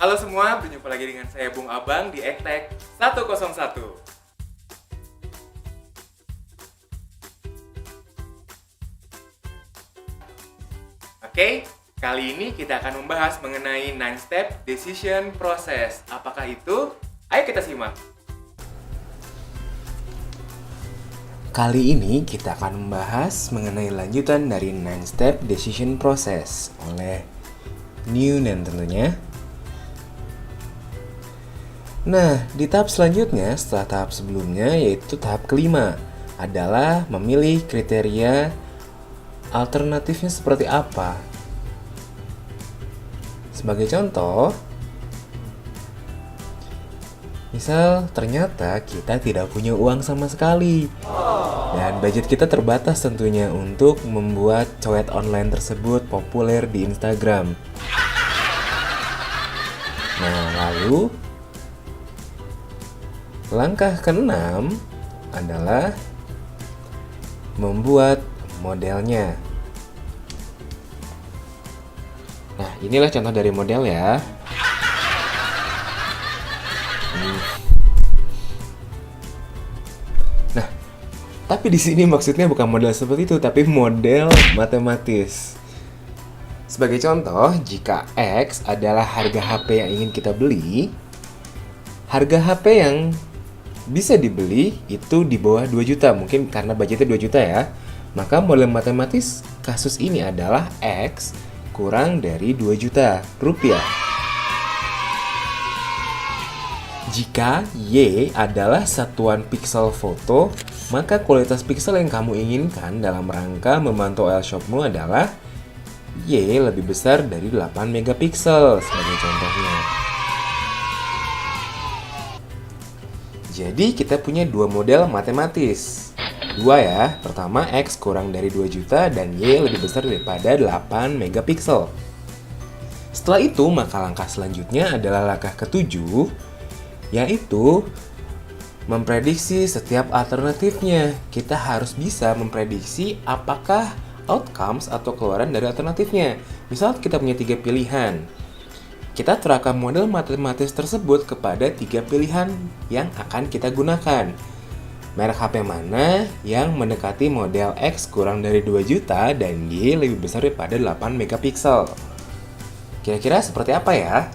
Halo semua, berjumpa lagi dengan saya Bung Abang di Ektek 101. Oke, kali ini kita akan membahas mengenai 9-step decision process. Apakah itu? Ayo kita simak. Kali ini kita akan membahas mengenai lanjutan dari 9-step decision process oleh Newman tentunya. Nah, di tahap selanjutnya setelah tahap sebelumnya yaitu tahap kelima adalah memilih kriteria alternatifnya seperti apa. Sebagai contoh, misal ternyata kita tidak punya uang sama sekali dan budget kita terbatas tentunya untuk membuat coet online tersebut populer di Instagram. Nah, lalu langkah keenam adalah membuat modelnya. Nah, inilah contoh dari model ya. Nah, tapi di sini maksudnya bukan model seperti itu, tapi model matematis. Sebagai contoh, jika X adalah harga HP yang ingin kita beli, harga HP yang bisa dibeli itu di bawah 2 juta, mungkin karena budgetnya 2 juta ya. Maka model matematis kasus ini adalah X kurang dari 2 juta rupiah. Jika Y adalah satuan piksel foto, maka kualitas piksel yang kamu inginkan dalam rangka memantau OLshop-mu adalah Y lebih besar dari 8 megapiksel sebagai contohnya. Jadi kita punya dua model matematis. Dua ya, pertama X kurang dari 2 juta dan Y lebih besar daripada 8 megapiksel. Setelah itu, maka langkah selanjutnya adalah langkah ketujuh, yaitu memprediksi setiap alternatifnya. Kita harus bisa memprediksi apakah outcomes atau keluaran dari alternatifnya. Misal kita punya 3 pilihan. Kita terapkan model matematis tersebut kepada 3 pilihan yang akan kita gunakan. Merek HP mana yang mendekati model X kurang dari 2 juta dan Y lebih besar daripada 8 megapiksel. Kira-kira seperti apa ya?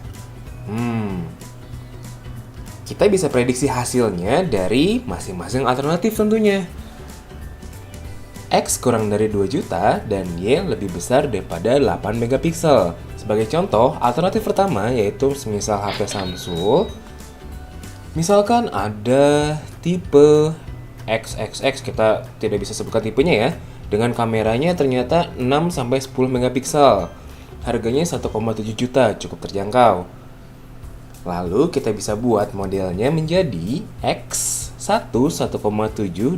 Kita bisa prediksi hasilnya dari masing-masing alternatif tentunya. X kurang dari 2 juta dan Y lebih besar daripada 8 megapiksel. Sebagai contoh, alternatif pertama yaitu semisal HP Samsung. Misalkan ada tipe XXX, kita tidak bisa sebutkan tipenya ya. Dengan kameranya ternyata 6-10 megapiksel. Harganya 1,7 juta, cukup terjangkau. Lalu kita bisa buat modelnya menjadi X1 1,7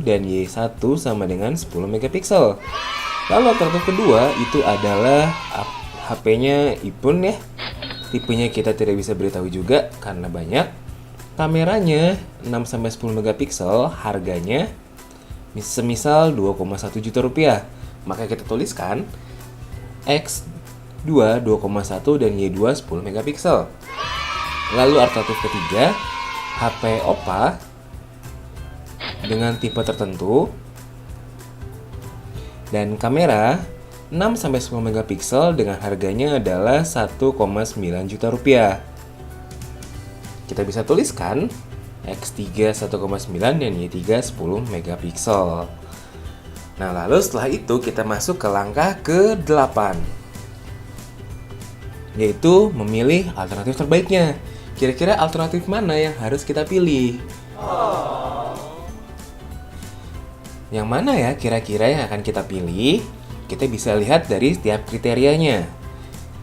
dan Y1 sama dengan 10 megapiksel. Lalu alternatif kedua itu adalah HP-nya iPhone ya. Tipenya kita tidak bisa beritahu juga karena banyak. Kameranya 6-10 megapiksel, harganya semisal 2,1 juta rupiah. Maka kita tuliskan X2 2,1 dan Y2 10 megapiksel. Lalu alternatif ketiga, HP Oppo dengan tipe tertentu dan kamera 6-10 megapiksel dengan harganya adalah 1,9 juta rupiah. Kita bisa tuliskan X3 1,9 dan Y3 10 megapiksel. Nah, lalu setelah itu kita masuk ke langkah ke-8, yaitu memilih alternatif terbaiknya. Kira-kira alternatif mana yang harus kita pilih? Yang mana ya kira-kira yang akan kita pilih? Kita bisa lihat dari setiap kriterianya.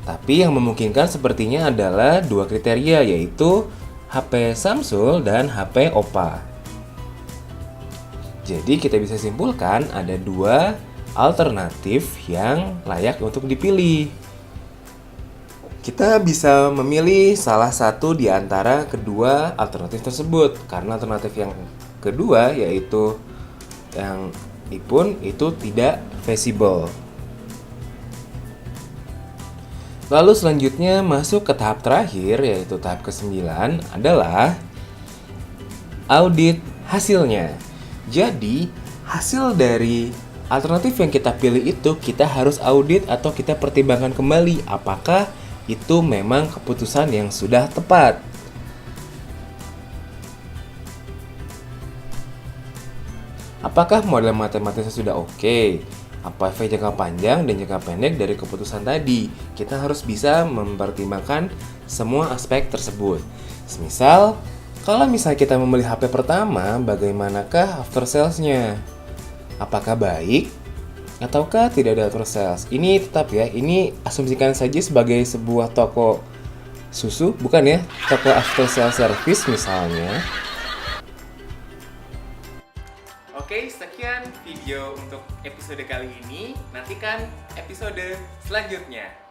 Tapi yang memungkinkan sepertinya adalah dua kriteria, yaitu HP Samsung dan HP Oppo. Jadi kita bisa simpulkan ada dua alternatif yang layak untuk dipilih. Kita bisa memilih salah satu di antara kedua alternatif tersebut, karena alternatif yang kedua yaitu yang iPhone itu tidak visible. Lalu selanjutnya masuk ke tahap terakhir, yaitu tahap ke-9 adalah audit hasilnya. Jadi, hasil dari alternatif yang kita pilih itu kita harus audit atau kita pertimbangkan kembali apakah itu memang keputusan yang sudah tepat. Apakah model matematisnya sudah oke? Apa efek jangka panjang dan jangka pendek dari keputusan tadi? Kita harus bisa mempertimbangkan semua aspek tersebut. Semisal, kalau misalnya kita membeli HP pertama, bagaimanakah after sales-nya? Apakah baik? Ataukah tidak ada after sales? Ini tetap ya, ini asumsikan saja sebagai sebuah toko susu, bukan ya? Toko after sales service misalnya. Oke, sekian video untuk episode kali ini. Nantikan episode selanjutnya.